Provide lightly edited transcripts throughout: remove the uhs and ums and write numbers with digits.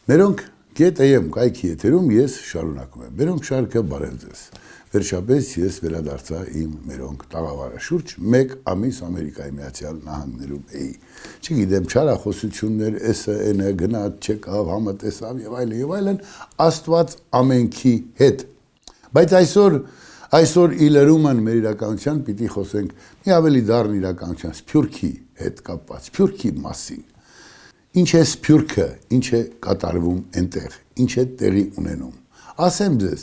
Մերոնք GTM կայքի եթերում ես շարունակում եմ։ Մերոնք շարքը բարև ձեզ։ Վերջապես ես վերադարձա իմ մերոնք տաղավարը շուրջ 1 ամիս Ամերիկայի Միացյալ Նահանգներում էի։ Չգիտեմ, չարախոսություններ, SN-ը գնաց, չեկավ, համը տեսավ եւ այլն, Աստված ամենքի հետ։ Բայց այսօր իլերուման մեր իրականության պիտի խոսենք մի ավելի դառն իրականության Սփյուռքի հետ կապված, Սփյուռքի մասին։ Ինչ է Սփյուռքը, ինչ է կատարվում այնտեղ, ինչ է տեղի ունենում։ Ասեմ ձեզ,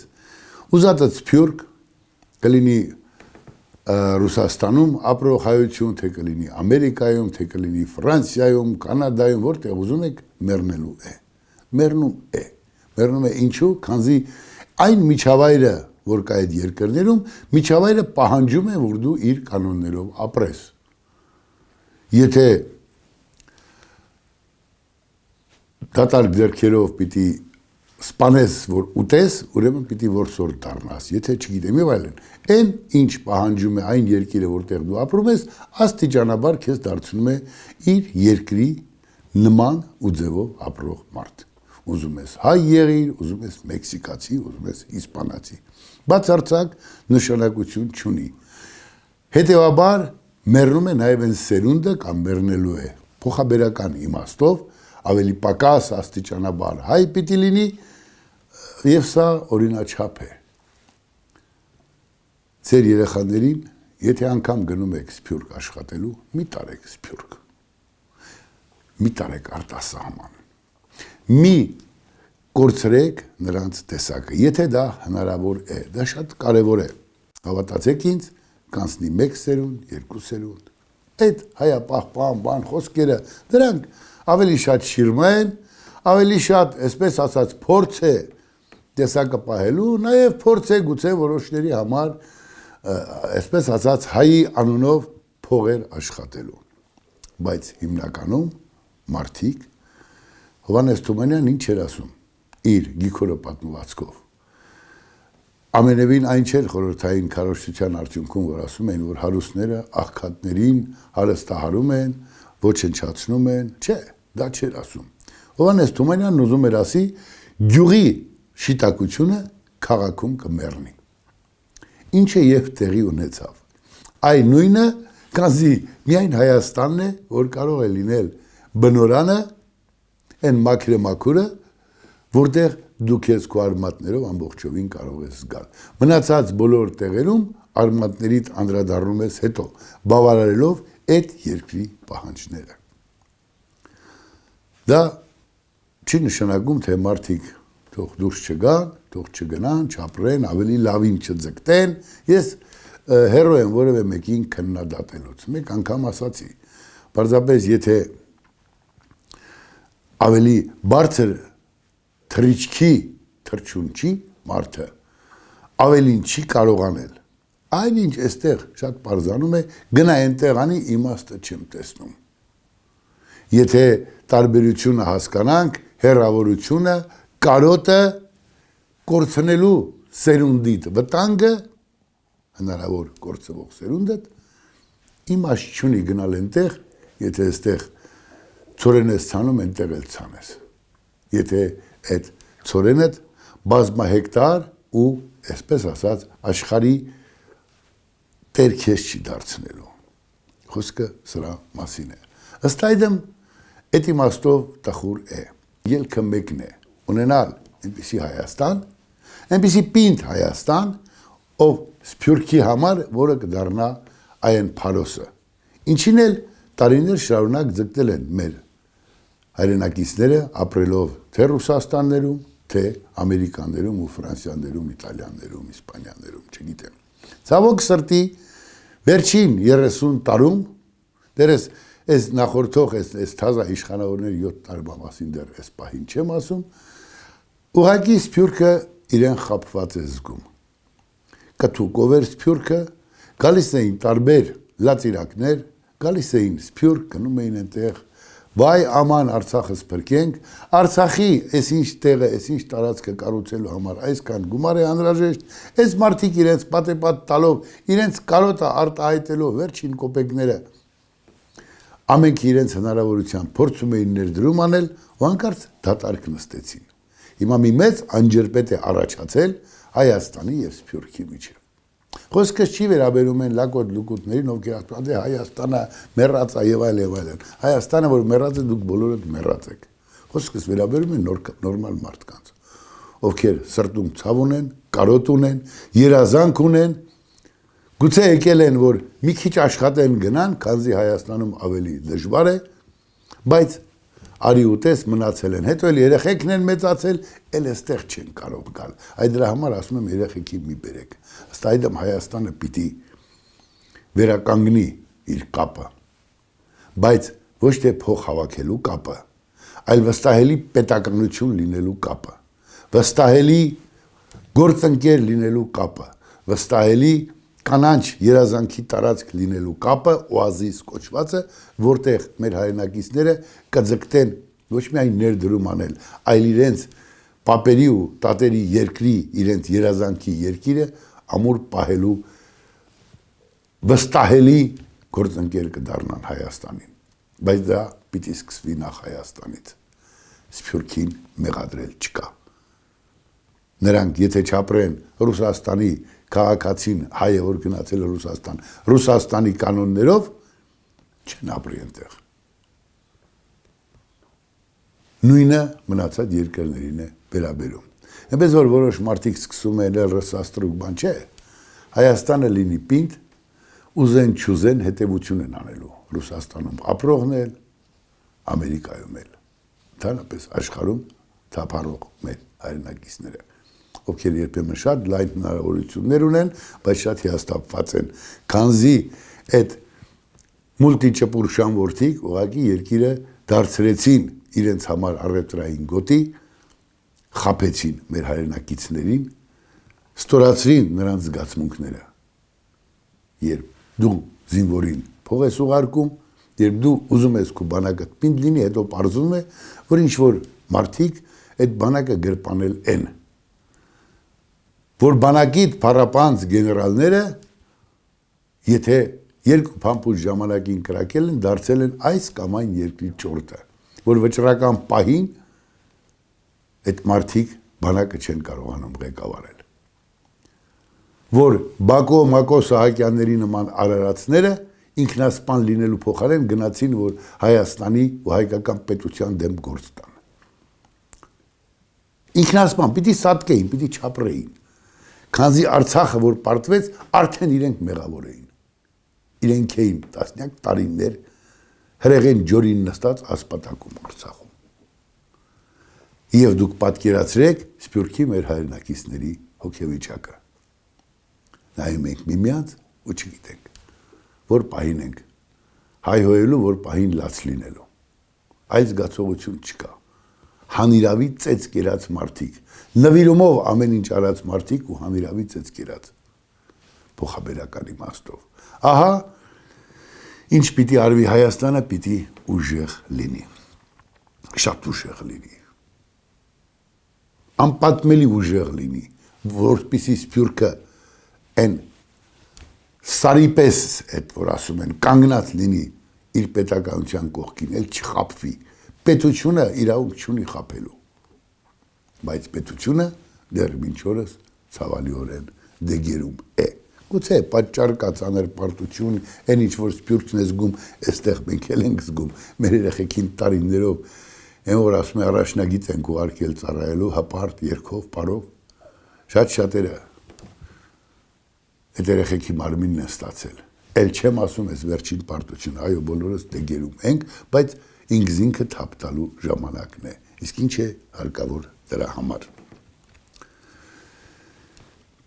ուզածդ Սփյուռք կլինի Ռուսաստանում ապրող հայություն, թե կլինի Ամերիկայում, թե կլինի Ֆրանսիայում, Կանադայում, որտեղ ուզում եք, մեռնելու է։ Մեռնում է ինչու, քանզի այն միջավայրը, որ կա այդ երկրներում, միջավայրը պահանջում է, որ դու իր կանոններով ապրես։ Եթե դատարկ ձեռքերով պիտի սպանես, որ ուտես, ուրեմն պիտի որսորդ դառնաս, եթե չգիտեմ եւ այլն։ Այն ինչ պահանջում է այն երկիրը, որտեղ դու ապրում ես, աստիճանաբար քեզ դարձնում է իր երկրի նման ու ձևով ապրող մարդ։ Ուզում ես հայ եղիր, ուզում ես մեքսիկացի, ուզում ես իսպանացի։ Բացարձակ նշանակություն չունի։ Հետևաբար մեռնում է նաև այն սերունդը կամ մեռնելու է փոխաբերական իմաստով ավելի պակաս աստիճանաբար հայ պիտի լինի եւ սա օրինաչափ է։ Ձեր երեխաներին, եթե անգամ գնում եք Սփյուռք աշխատելու, մի տարեք Սփյուռք։ Մի տարեք արտասահման։ Մի կորցրեք նրանց տեսակը, եթե դա հնարավոր է, դա շատ կարևոր է։ Հավատացեք ինձ, կանցնի 1 սերունդ, 2 սերունդ։ Այդ հայապահպան բան խոսքերը, դրանք ավելի շատ շիրմա են, ավելի շատ, այսպես ասած, փորձ է տեսակը պահելու, նաև փորձ է գուցե որոշների համար, այսպես ասած, հայի անունով փողեր աշխատելու։ Բայց հիմնականում մարդիկ Հովհաննես Թումանյանն ինչ էր ասում իր Գիգորը պատմվածքով։ Ամենևին այն չէր խորհրդային քարոզչության արդյունքում, որ ասում էին, որ հարուստները աղքատներին հարստահարում են, ոչնչացնում են, չէ, դա չէր ասում։ Հովհաննես Թումանյանն ուզում էր ասի, գյուղի շիտակությունը քաղաքում կմեռնի։ Ինչը եւ տեղի ունեցավ։ Այն նույնը, քանզի միայն Հայաստանն է, որ կարող է լինել բնորանը, այն մաքրեմաքուրը, որտեղ դու քեզ քո արմատներով ամբողջովին կարող ես զգալ։ Մնացած բոլոր տեղերում արմատներիդ անդրադառնում ես հետո, բավարարելով այդ երկրի պահանջները։ Դա չի նշանակում, թե մարդիկ թող դուրս չգան, թող չգնան, չապրեն, ավելի լավին չձգտեն։ Ես հերո եմ որևէ մեկին քննադատելուց։ Մեկ անգամ ասացի, պարզապես եթե ավելի բարձր թռիչքի թռչունչի մարդը ավելին չի կարողանել, այնինչ այստեղ շատ պարզանում է, գնա այնտեղ անի, իմաստը չեմ տեսնում։ Եթե տարբերությունը հասկանանք, հեռավորությունը, կարոտը, կորցնելու սերունդիդ վտանգը, հնարավոր կորցվող սերունդդ, իմաստ չունի գնալ այնտեղ, եթե այստեղ ցորեն ես ցանում, այնտեղ էլ ցանես։ Եթե այդ ցորենդ բազմահեկտար ու, այսպես ասած, աշխարհի տեր քեզ չի դարձնելու։ Խոսքը սրա մասին է։ Ըստ այդմ, այդ իմաստով տխուր է։ Ելքը մեկն է, ունենալ այնպիսի Հայաստան, այնպիսի պինդ Հայաստան, ով Սփյուռքի համար, որը կդառնա այն փարոսը։ Ինչին էլ տարիներ շարունակ ձգտել են մեր հայրենակիցները ապրելով թե Ռուսաստաններում, թե Ամերիկաներում ու Ֆրանսիաներում, Իտալիաներում, Իսպանիաներում, չգիտեմ։ Ցավոք սրտի, վերջին 30 տարում, դերս այս նախորդող, այս թազա իշխանավորների 7 տարվա մասին դեռ այս պահին չեմ ասում, ուղղակի Սփյուռքը իրեն խաբված է զգում։ Կթուկով էր Սփյուռքը, գալիս էին տարբեր լացիրակներ, գալիս էին Սփյուռք, գնում էին այնտեղ, վայ աման Արցախը սփրկենք, Արցախի այսինչ տեղը, այսինչ տարածքը կառուցելու համար այսքան գումար է անհրաժեշտ, այս մարդիկ իրենց պատեպատ տալով, իրենց կարոտը արտահայտելով վերջին կոպեկները ամենք իրենց հնարավորության փորձում էին ներդրում անել ու հանկարծ դատարկ նստեցին։ Հիմա մի մեծ անջրպետ է առաջացել Հայաստանի եւ Սփյուռքի միջեւ։ Խոսքը չի վերաբերում են լակոտ լուկուտներին, ովքեր ասում են Հայաստանը մեռած է եւ այլն։ Հայաստանը, որ մեռած է, դուք բոլորդ մեռած եք։ Խոսքս վերաբերում են նորմալ մարդկանց, ովքեր սրտում ցավ ունեն, կարոտ ունեն, երազանք ունեն, գուցե եկել են, որ մի քիչ աշխատեն գնան, քանզի Հայաստանում ավելի դժվար է, բայց արի ուտես մնացել են, հետո էլ երեխեքն են մեծացել, էլ այստեղ չեն կարող գալ։ Այդ դրա համար ասում եմ երեխեքի մի բերեք։ Ըստ այդմ Հայաստանը պիտի վերականգնի իր կապը, բայց ոչ թե փող հավաքելու կապը, այլ վստահելի պետականություն լինելու կապը, վստահելի գործընկեր լինելու կապը, վստահելի կանանչ երազանքի տարածք լինելու կապը, օազիս կոչվածը, որտեղ մեր հայրենակիցները կձգտեն ոչ միայն ներդրում անել, այլ իրենց պապերի ու տատերի երկրի, իրենց երազանքի երկիրը ամուր պահելու վստահելի գործընկեր կդառնան Հայաստանին, բայց դա պիտի սկսվի նախ Հայաստանից, Սփյուռքին մեղադրել չկա։ Նրանք եթե չապրեն Ռուսաստանի քաղաքացին հայը, որ գնացել է Ռուսաստան, Ռուսաստանի կանոններով չեն ապրի այնտեղ։ Նույնը մնացած երկրներին է վերաբերում։ Այնպես որ որոշ մարդիկ սկսում են ռսաստրուկ բան չէ, Հայաստանը լինի պինդ, ուզեն չուզեն հետևություն են անելու Ռուսաստանում ապրողն էլ, Ամերիկայում էլ, ընդհանրապես աշխարհում թափառող մեր հայրենակիցները, ովքեր երբեմն շատ լայն հնարավորություններ ունեն, բայց շատ հիասթափված են, քանզի այդ մուլտիճպուրշան որդիկ ուղղակի երկիրը դարձրեցին իրենց համար առևտրային գոտի, խաբեցին մեր հայրենակիցներին, ստորացրին նրանց զգացմունքները։ Երբ դու զինվորին փող ես ուղարկում, երբ դու ուզում ես քո բանակը պինդ լինի, հետո պարզվում է, որ ինչ-որ մարդիկ այդ բանակը գրպանել են, որ բանակիդ փառապանց գեներալները, եթե երկու փամփուշտ ժամանակին կրակել են, դարձել են այս կամ այն երկրի ճորտը, որ վճռական պահին այդ մարդիկ բանակը չեն կարողանում ղեկավարել, որ Բակո Մակո Սահակյանների նման արարածները ինքնասպան լինելու փոխարեն գնացին, որ Հայաստանի ու հայկական պետության դեմ գործ տան։ Ինքնասպան պիտի սատկեին, պիտի չապրեին, քանզի Արցախը, որ պարտվեց, արդեն իրենք մեղավոր էին։ Իրենք էին տասնյակ տարիներ հրեղեն ջորին նստած ասպատակում Արցախում։ Եվ դուք պատկերացրեք Սփյուռքի մեր հայրենակիցների հոգեվիճակը։ Նայում ենք միմյանց ու չգիտենք, որ պահին ենք հայհոյելու, որ պահին լաց լինելու։ Այլ զգացողություն չկա։ Հանիրավի ծեծ կերած մարդիկ, նվիրումով ամեն ինչ արած մարդիկ ու հանիրավի ծեծ կերած փոխաբերական իմաստով։ Ահա ինչ պիտի արվի Հայաստանը, պիտի ուժեղ լինի, շատ ուժեղ լինի, անպատմելի ուժեղ լինի, որպեսզի Սփյուռքը այն սարի պես, այդ որ ասում են, կանգնած լինի իր պետականության կողքին, էլ չխաբվի, պետությունը իրավունք չունի խաբելու, բայց պետությունը դեռ մինչ օրս ցավալիորեն դեգերում է։ Գուցե պատճառ կա ծանր պարտություն, այն ինչ որ Սփյուռքն է զգում, այստեղ մենք էլ ենք զգում, մեր երեխեքին տարիներով, այն որ ասում է առաջնագիծ ենք ուղարկել ծառայելու, հպարտ, երգով, պարով, շատ շատերը այդ երեխեքի մարմինն են ստացել։ Էլ չեմ ասում ես վերջին պարտություն, այո, բոլորս դեգերում ենք, բայց ինքզինքը թափ տալու ժամանակն է։ Իսկ ինչ է հարկավոր դրա համար։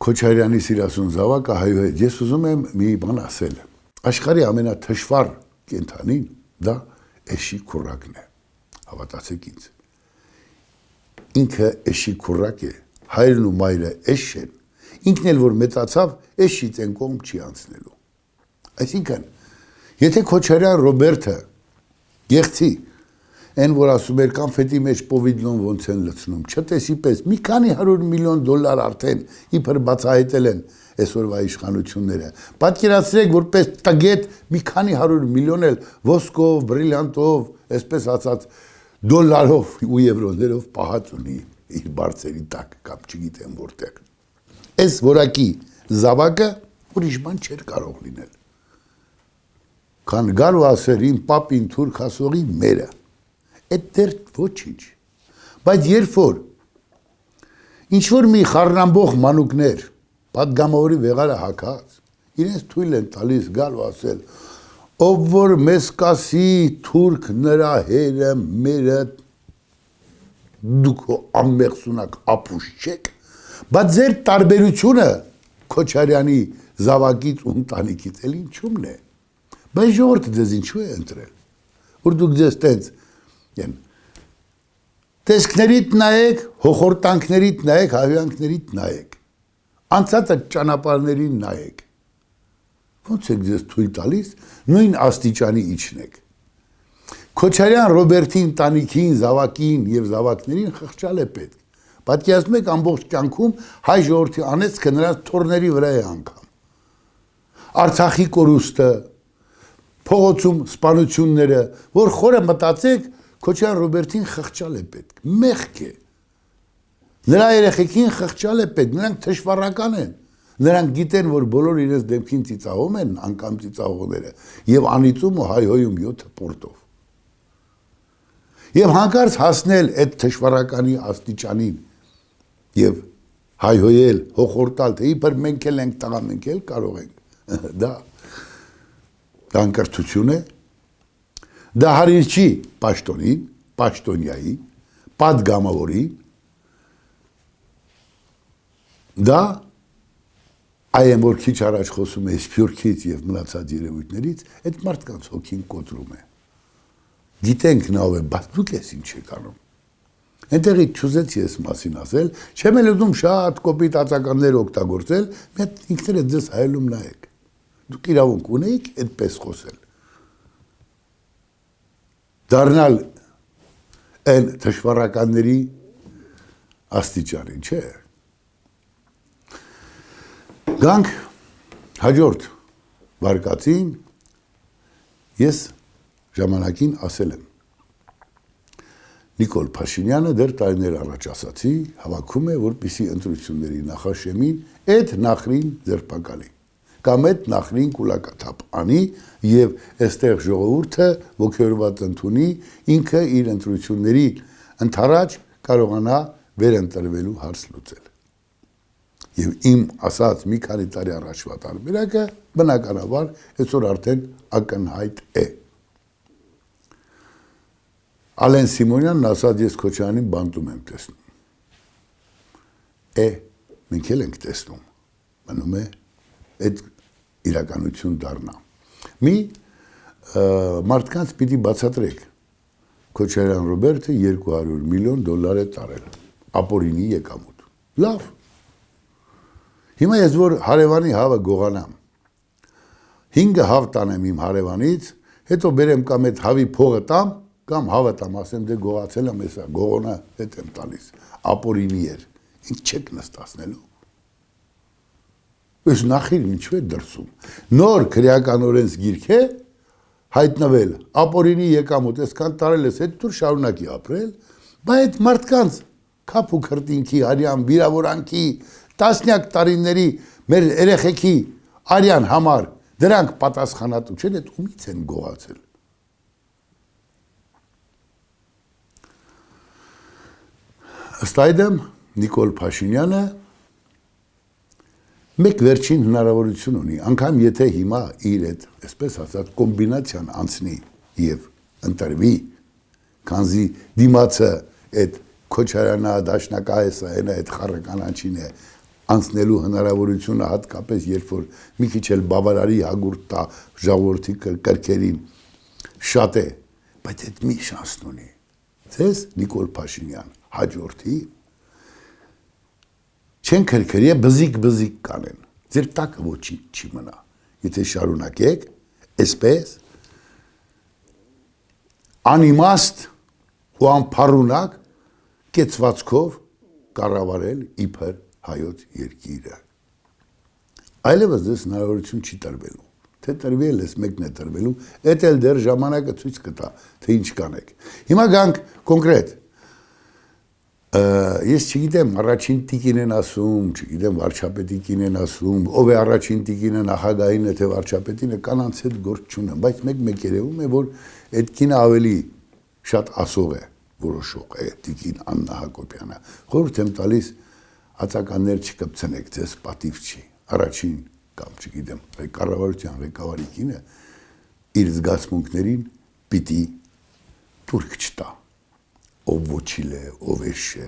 Քոչարյանի սիրասուն զավակը հայոց, ես ուզում եմ մի բան ասել։ Աշխարհի ամենաթշվառ կենդանին դա էշի քուրակն է։ Հավատացեք ինձ։ Ինքը էշի քուրակ է, հայրն ու մայրը էշ են, ինքն էլ որ մեծացավ, էշից են կողմ չի անցնելու։ Այսինքն, եթե Քոչարյան Ռոբերտը գեղցի, այն որ ասում էր կոնֆետի մեջ պովիդլոն ոնց են լցնում, չտեսի պես մի քանի $100 միլիոն արդեն իբր բացահայտել են այսօրվա իշխանությունները։ Պատկերացրեք, որպես տգետ մի քանի 100 միլիոն էլ ոսկով, բրիլյանտով, այսպես ասած դոլարով ու եվրոներով պահած ունի իր բարձերի տակ կամ չգիտեմ որտեղ։ Այս որակի զավակը ուրիշ բան չէր կարող լինել։ Քան գար ու ասեր իմ պապին թուրք ասողի մերը։ Այդ դեռ ոչինչ։ Բայց երբ որ ինչ-որ մի խառնամբող մանուկներ պատգամավորի վեղարը հագած, իրենց թույլ են տալիս գալ ու ասել, ով որ մեզ կասի թուրք նրա հերը, մերը, դուք ամմեղսունակ ապուշ չեք, բայց ձեր տարբերությունը Քոչարյանի զավակից ու ընտանիքից էլ ինչումն է։ Բայց ժողովուրդը ձեզ ինչու է ընտրել, որ դուք ձեզ տենց տեսքներիդ նայեք, հոխորտանքներիդ նայեք, հայհոյանքներիդ նայեք, անցածը ճանապարհներին նայեք, ոնց եք ձեզ թույլ տալիս նույն աստիճանի իջնեք։ Քոչարյան Ռոբերտի ընտանիքին, զավակին եւ զավակներին խղճալ է պետք։ Պատկերացնում եք ամբողջ կյանքում հայ ժողովրդի անեծքը նրանց թորների վրա է անգամ։ Արցախի կորուստը, փողոցում սպանությունները, որ խորը մտածեք, Քոչարյան Ռոբերտին խղճալ է պետք, մեղք է։ Նրա երեխեքին խղճալ է պետք, նրանք թշվառական են։ Նրանք գիտեն, որ բոլոր իրենց դեմքին ծիծաղում են անգամ ծիծաղողները եւ անիծում ու հայհոյում 7 պորտով։ Եվ հանկարծ հասնել այդ թշվառականի աստիճանին եւ հայհոյել, հոխորտալ, թե իբր մենք էլ ենք տղա, մենք էլ կարող ենք։ Դա անկրթություն է։ Դա հարիր չի պաշտոնին, պաշտոնյայի, պատգամավորին։ Դա այ որ քիչ առաջ խոսում է Սփյուռքից եւ մնացած երևույթներից, այդ մարդկանց հոգին կոտրում է։ Գիտենք նա ով է, բայց դուք ես ինչ եք անում։ Այնտեղից չուզեցի ես մասին ասել, չեմ էլ ուզում շատ կոպիտ ածականներ օգտագործել, մի հատ ինքներդ ձեզ հայելում նայեք։ Դուք իրավունք ունեիք այդպես խոսել։ Դառնալ այն թշվառականների աստիճանին, չէ։ Գանք հաջորդ վարկածին ես ժամանակին ասել եմ։ Նիկոլ Փաշինյանը դեռ տարիներ առաջ ասացի, հավաքում է, որպեսզի ընտրությունների նախաշեմին այդ նախրին ձերբակալի, կամ այդ նախրին կուլակաթափ անի եւ այստեղ ժողովուրդը ողջորված ընդունի, ինքը իր ընտրությունների ընթരാճ կարողանա վերընտրվելու հարց լուծել։ Եվ իմ ասած մի քանի տարի առաջվա տարբերակը բնականաբար այսօր արդեն ակնհայտ է։ Ալեն Սիմոնյանն ասաց ես Քոչարյանին բանտում եմ տեսնում։ Մենք էլ ենք տեսնում։ Մնում է այդ իրականություն դառնա։ Մի մարդկանց պիտի բացատրեք։ Քոչարյան Ռոբերտը 200 միլիոն դոլար է տարել ապօրինի եկամուտ։ Լավ։ Հիմա ես որ հարևանի հավը գողանամ, 5 հավ տանեմ իմ հարևանից, հետո բերեմ կամ այդ հավի փողը տամ, կամ հավը տամ, ասեմ դե գողացել եմ հեսա, գողոնը հետ եմ տալիս, ապօրինի էր, ինձ չեք նստացնելու։ Այս նախիրն ինչու է դրսում։ Նոր քրեական օրենսգիրք է հայտնվել, ապօրինի եկամուտ, այսքան տարել ես, հետ դուր շարունակի ապրել, բայց այդ մարդկանց քափ ու քրտինքի, արյան, վիրավորանքի, տասնյակ տարիների մեր երեխեքի արյան համար դրանք պատասխանատու չեն, այդ ումից են գողացել։ Ըստ այդմ Նիկոլ Փաշինյանը մեկ վերջին հնարավորություն ունի, անգամ եթե հիմա իր այդ, այսպես ասած, կոմբինացիան անցնի եւ ընտրվի, քանզի դիմացը այդ Քոչարյանա, Դաշնակահեսը, այդ խառականանչին է անցնելու հնարավորությունը հատկապես երբ որ մի քիչ էլ բավարարի հագուրտ տա ժողովրդի կրքերին շատ է, բայց այդ մի շանսն ունի։ Ձեզ Նիկոլ Փաշինյան հաջորդի չեն քրքրի, բզիկ կանեն, ձեր տակը ոչինչ չի մնա, եթե շարունակեք, այսպես, անիմաստ ու անփառունակ կեցվածքով կառավարել իբր հայոց երկիրը։ այլևս դες հնարավորություն չի տրվելու։ Թե տրվի էլ էս մեկն է տրվելու, էդ էլ դեռ ժամանակը ցույց կտա, թե ինչ կանեք։ Հիմա գանք կոնկրետ։ Ես չգիտեմ, առաջին տիկին են ասում, չգիտեմ, վարչապետի կին են ասում, ով է առաջին տիկինը, նախագահին է, թե վարչապետին է, կանանց հետ գործ չունեմ, բայց մեկ երևում է, որ այդ կինը ավելի շատ ասող է, որոշող է, տիկին Աննա Հակոբյանը։ Խորհուրդ եմ տալիս, ածականներ չկպցնեք, ձեզ պատիվ չի։ Առաջին կամ չգիտեմ, կառավարության ղեկավարի կինը իր զգացմունքներին պիտի թուրք չտա։ Ով ոչիլ է, ով էշ է,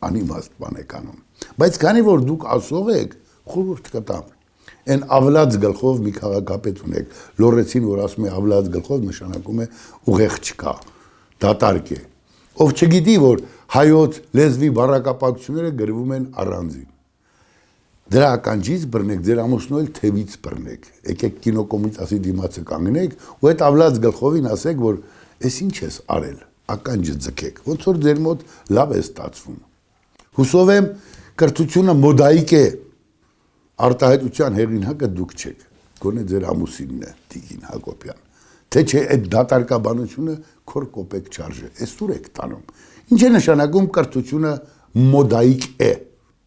անիմաստ բան եք անում։ Բայց քանի որ դուք ասող եք, խորհուրդ կտամ։ Այն ավլած գլխով մի քաղաքապետ ունեք, լորեցին, որ ասում է ավլած գլխով, նշանակում է ուղեղ չկա, դատարկ է։ Ով չգիտի, որ հայոց լեզվի բառակապակցությունները գրվում են առանձին։ Դրա ականջից բռնեք, ձեր ամուսնու էլ թևից բռնեք։ Եկեք կինոկոմիտասի դիմացը կանգնեք ու այդ ավլած գլխովին ասեք, որ «Էս ինչ ես արել»։ Ականջը ձգեք, ոնց որ ձեր մոտ լավ է ստացվում։ Հուսով եմ, կրթությունը մոդայիկ է, արտահայտության հեղինակը դուք չեք, գոնե ձեր ամուսինն է, Տիկին Հակոբյան, թե չէ այդ դատարկաբանությունը քոր կոպեկ չարժե, էս ուր եք տանում։ Ինչ է նշանակում կրթությունը մոդայիկ է,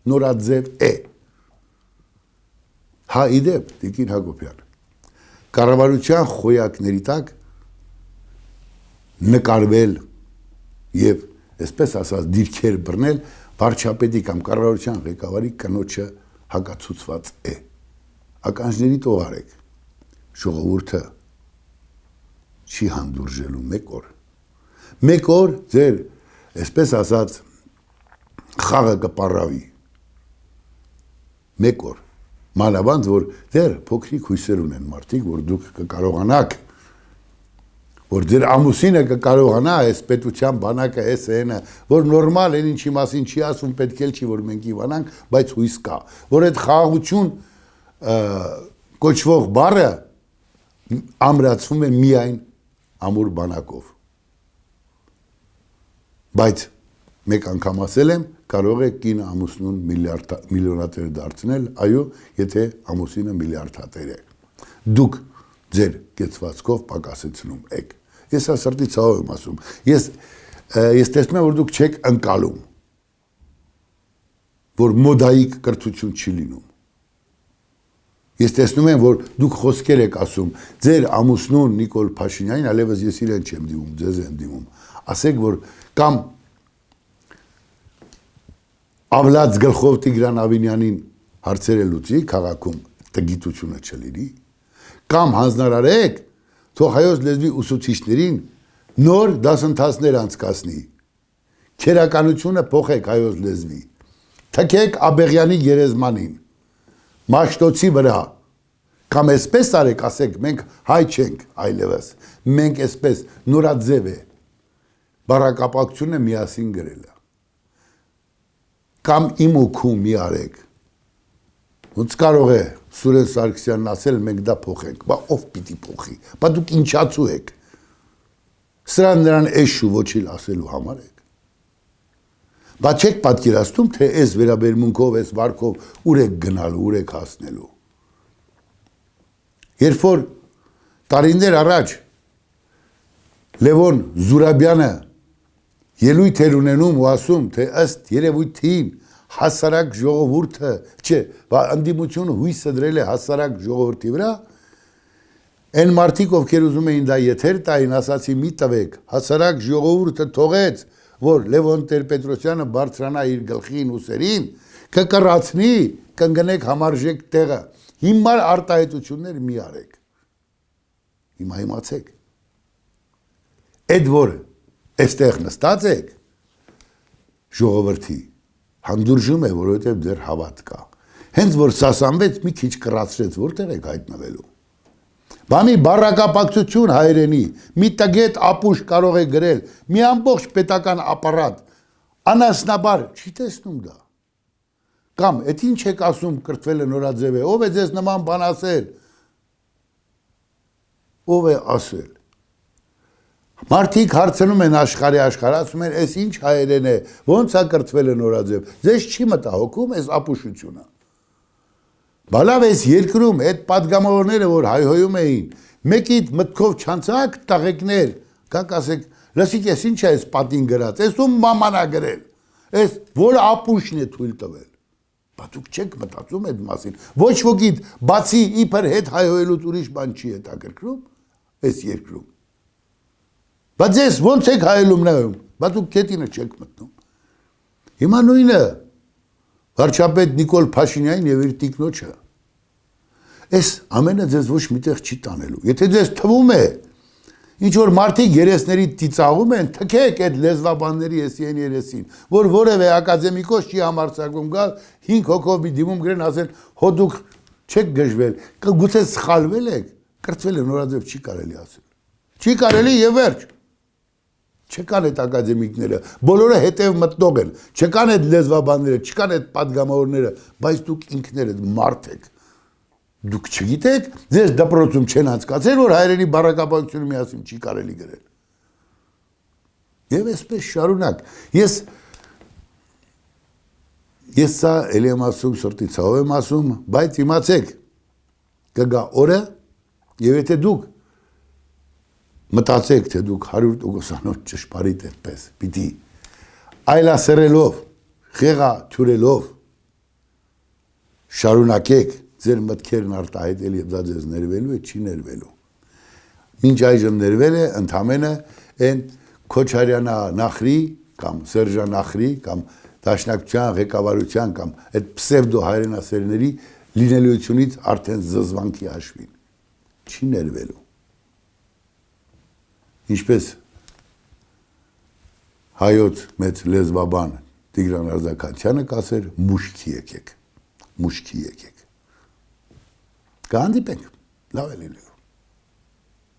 նորաձև է։ Հա իդեպ, Տիկին Հակոբյան, կառավարության խոյակների տակ նկարվել եւ այսպես ասած դիրքեր բռնել վարչապետի կամ կառավարության ղեկավարի կնոջը հակացուցված է։ Ականջների տողարեք։ Ժողովուրդը չի հանդուրժելու մեկ օր ձեր այսպես ասած խաղը կպարավի։ Մեկ օր մանավանդ որ դեռ փոքրիկ հույսեր ունեն մարդիկ, որ դուք կկարողանաք որ ձեր ամուսինը կկարողանա այս պետության բանակը էս այնը, որ նորմալ են ինչի մասին չի ասում, պետք էլ չի, որ մենք իվանանք, բայց հույս կա, որ այդ խաղաղություն կոչվող բառը ամրացվում է միայն ամուր բանակով։ Բայց մեկ անգամ ասել եմ, կարող է կինը ամուսնուն միլիոնատեր դարձնել, այո, եթե ամուսինը միլիարդատեր է։ Դուք ձեր կեցվածքով պակասեցնում եք։ Ես ասրտի ցավ եմ ասում։ Ես տեսնում եմ, որ դուք չեք ընկալում, որ մոդայիկ կրթություն չի լինում։ Ես տեսնում եմ, որ դուք խոսքեր եք ասում, ձեր ամուսնուն Նիկոլ Փաշինյանին, այլևս ես իրեն չեմ դիմում, ձեզ եմ դիմում։ Ասեք, որ կամ ավլած գլխով Տիգրան Ավինյանին հարցերը լուծի քաղաքում տգիտությունը չլինի, կամ հանձնարարեք, թող հայոց լեզվի ուսուցիչներին նոր դասընթացներ անցկացնի, քերականությունը փոխեք հայոց լեզվի, թքեք Աբեղյանի գերեզմանին, Մաշտոցի վրա, կամ այսպես արեք, ասեք, մենք հայ չենք այլևս, մենք այսպես նորաձև է, բառակապակցությունը միասին գրելը, կամ իմ ու քու մի արեք, ոնց կարող է Սուրեն Սարգսյանն ասել, մենք դա փոխենք, բա ով պիտի փոխի, բա դուք ինչացու եք, սրան նրան էշ ու ոչիլ ասելու համար եք, բա չեք պատկերացնում, թե այս վերաբերմունքով, այս վարկով ուր եք գնալու, ուր եք հասնելու, երբ որ տարիներ առաջ Լևոն Զուրաբյանը ելույթ էր ունենում ու ասում, թե ըստ երևույթին հասարակ ժողովուրդը, չէ, ընդդիմությունը հույսը դրել է հասարակ ժողովրդի վրա, այն մարդիկ, ովքեր ուզում էին դա եթեր տային, ասացի մի տվեք, հասարակ ժողովուրդը թողեց, որ Լևոն Տեր-Պետրոսյանը բարձրանա իր գլխին ուսերին, կկռացնի, կընկնեք համարժեք տեղը, հիմար արտահայտություններ մի արեք, հիմա իմացեք, այդ որ այստեղ նստած եք, ժողովրդի, հանդուրժում է, որովհետև ձեր հավատ կա, հենց որ սասանվեց, մի քիչ կռացրեց, որտեղ եք հայտնվելու, բա մի բառակապակցություն հայերենի, մի տգետ ապուշ կարող է գրել, մի ամբողջ պետական ապարատ, անասնաբար, չի տեսնում դա, կամ էդ ինչ եք ասում կրթվելը նորաձև է, ով է ձեզ նման բան ասել, ով է ասել, մարդիկ հարցնում են աշխարհի, ասում են, այս ինչ հայերեն է, ոնց է կրթվելը նորաձև, ձեզ չի մտահոգում այս ապուշությունը, Բալավ էս երկրում այդ падգամավորները, որ հայհոյում էին, մեկիդ մտքով չանցակ տաղեկներ, կաք ասեք, լսիք ես ինչ է այս պատին գրած, ես ում մամանա գրել, ես որ ապուշն է թույլ տվել, բա դուք չեք մտածում այդ մասին, ոչ ոքիդ բացի իբր հետ հայհոյելուց ուրիշ բան չի հետաքրքրում, այս երկրում, բա ձեզ ոնց եք հայելում նայում, բա դուք կետինը չեք մտնում, հիմա նույնը, վարչապետ Նիկոլ Փաշինյանին եւ իր տիկնոջը, այս ամենը ձեզ ոչ միտեղ չի տանելու, եթե ձեզ թվում է, ինչ որ մարդիկ երեսների ծիծաղում են, թքեք այդ լեզվաբանների եսին երեսին, որ որևէ ակադեմիկոս չի համարձակվում գալ 5 հոգով մի դիմում գրեն ասեն, հո դուք չեք գժվել, գուցե սխալվել եք, կրծվել եք նորաձև չի կարելի ասել։ Չի կարելի եւ վերջ։ Չկան այդ ակադեմիկները, բոլորը հետև մտնող են, չկան այդ լեզվաբանները, չկան այդ падգամավորները, բայց դուք ինքներդ մարդ եք։ Դուք չգիտեք, ձեզ դպրոցում չեն անցկացել, որ հայերենի բառակապակցությունը միասին չի կարելի գրել։ Եվ այսպես շարունակ։ Ես սա էլի եմ ասում, սրտի ցավ եմ ասում, բայց իմացեք, կգա օրը, եւ եթե դուք մտածեք, թե դուք 100% ճշմարիտ եք, պիտի այլասերելով, խեղա թյուրելով շարունակեք ձեր մտքերն արտահայտել եւ դա ձեզ ներվելու է, չի ներվելու։ Մինչ այժմ ներվել է ընդամենը այն Քոչարյանա Նախրի կամ Սերժան Նախրի կամ Դաշնակցության ղեկավարության կամ այդ պսևդո հայրենասերների լինելիությունից արդեն զզվանքի հաշվին։ Չի ներվելու։ Ինչպես հայոց մեծ լեզվաբան Տիգրան Արձականցյանը կասեր, մուշքի եկեք։ Կհանդիպենք, լավ է լինելու։